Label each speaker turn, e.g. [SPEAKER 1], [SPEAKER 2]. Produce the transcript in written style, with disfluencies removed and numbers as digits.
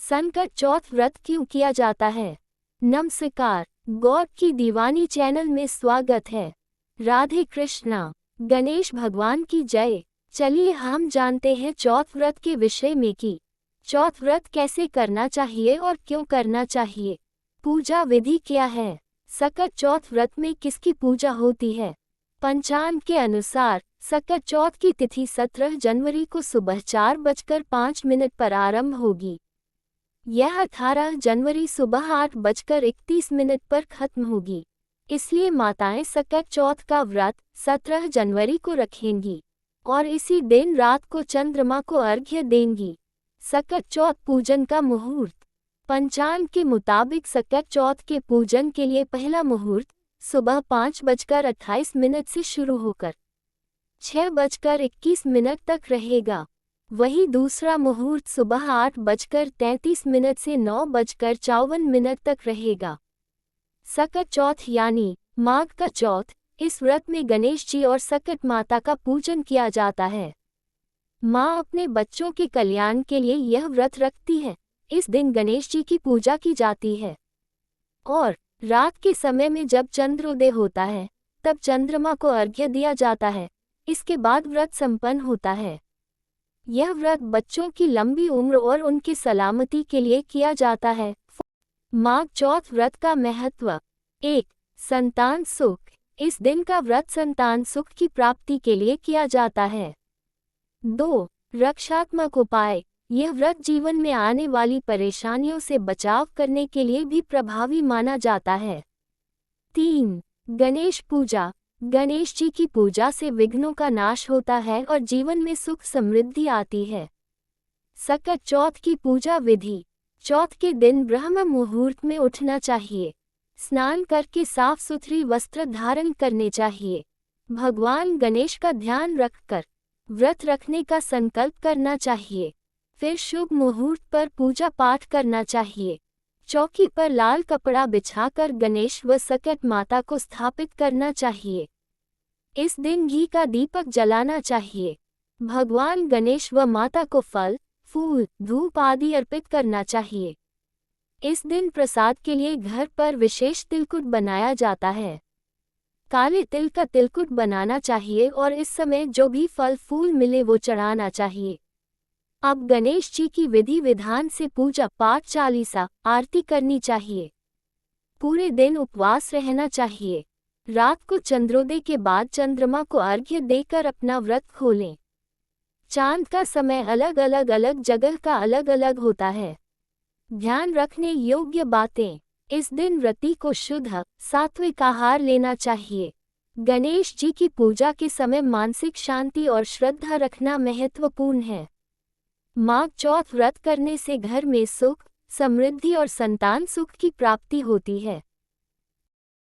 [SPEAKER 1] संकट चौथ व्रत क्यों किया जाता है? नमस्कार, गॉड की दीवानी चैनल में स्वागत है। राधे कृष्णा, गणेश भगवान की जय। चलिए हम जानते हैं चौथ व्रत के विषय में कि चौथ व्रत कैसे करना चाहिए और क्यों करना चाहिए। पूजा विधि क्या है? सकट चौथ व्रत में किसकी पूजा होती है? पंचांग के अनुसार सकट चौथ की तिथि 17 जनवरी को सुबह 4:05 पर आरंभ होगी। यह 18 जनवरी सुबह 8:31 पर खत्म होगी। इसलिए माताएं सकट चौथ का व्रत 17 जनवरी को रखेंगी और इसी दिन रात को चंद्रमा को अर्घ्य देंगी। सकट चौथ पूजन का मुहूर्त। पंचांग के मुताबिक सकट चौथ के पूजन के लिए पहला मुहूर्त सुबह 5:28 से शुरू होकर 6:21 तक रहेगा। वहीं दूसरा मुहूर्त सुबह 8:33 से 9:54 तक रहेगा। सकट चौथ यानी माघ का चौथ, इस व्रत में गणेश जी और सकट माता का पूजन किया जाता है। माँ अपने बच्चों के कल्याण के लिए यह व्रत रखती है। इस दिन गणेश जी की पूजा की जाती है और रात के समय में जब चंद्रोदय होता है तब चंद्रमा को अर्घ्य दिया जाता है। इसके बाद व्रत संपन्न होता है। यह व्रत बच्चों की लंबी उम्र और उनकी सलामती के लिए किया जाता है। माघ चौथ व्रत का महत्व। 1. संतान सुख। इस दिन का व्रत संतान सुख की प्राप्ति के लिए किया जाता है। 2. रक्षात्मक उपाय। यह व्रत जीवन में आने वाली परेशानियों से बचाव करने के लिए भी प्रभावी माना जाता है। 3. गणेश पूजा। गणेश जी की पूजा से विघ्नों का नाश होता है और जीवन में सुख समृद्धि आती है। सकट चौथ की पूजा विधि। चौथ के दिन ब्रह्म मुहूर्त में उठना चाहिए। स्नान करके साफ सुथरी वस्त्र धारण करने चाहिए। भगवान गणेश का ध्यान रखकर व्रत रखने का संकल्प करना चाहिए। फिर शुभ मुहूर्त पर पूजा पाठ करना चाहिए। चौकी पर लाल कपड़ा बिछाकर गणेश व सकट माता को स्थापित करना चाहिए। इस दिन घी का दीपक जलाना चाहिए। भगवान गणेश व माता को फल, फूल, धूप आदि अर्पित करना चाहिए। इस दिन प्रसाद के लिए घर पर विशेष तिलकुट बनाया जाता है। काले तिल का तिलकुट बनाना चाहिए और इस समय जो भी फल फूल मिले वो चढ़ाना चाहिए। अब गणेश जी की विधि विधान से पूजा पाठ, चालीसा, आरती करनी चाहिए। पूरे दिन उपवास रहना चाहिए। रात को चंद्रोदय के बाद चंद्रमा को अर्घ्य देकर अपना व्रत खोलें। चांद का समय अलग जगह का अलग अलग होता है। ध्यान रखने योग्य बातें। इस दिन व्रती को शुद्ध, सात्विक आहार लेना चाहिए। गणेश जी की पूजा के समय मानसिक शांति और श्रद्धा रखना महत्वपूर्ण है। माघ चौथ व्रत करने से घर में सुख, समृद्धि और संतान सुख की प्राप्ति होती है।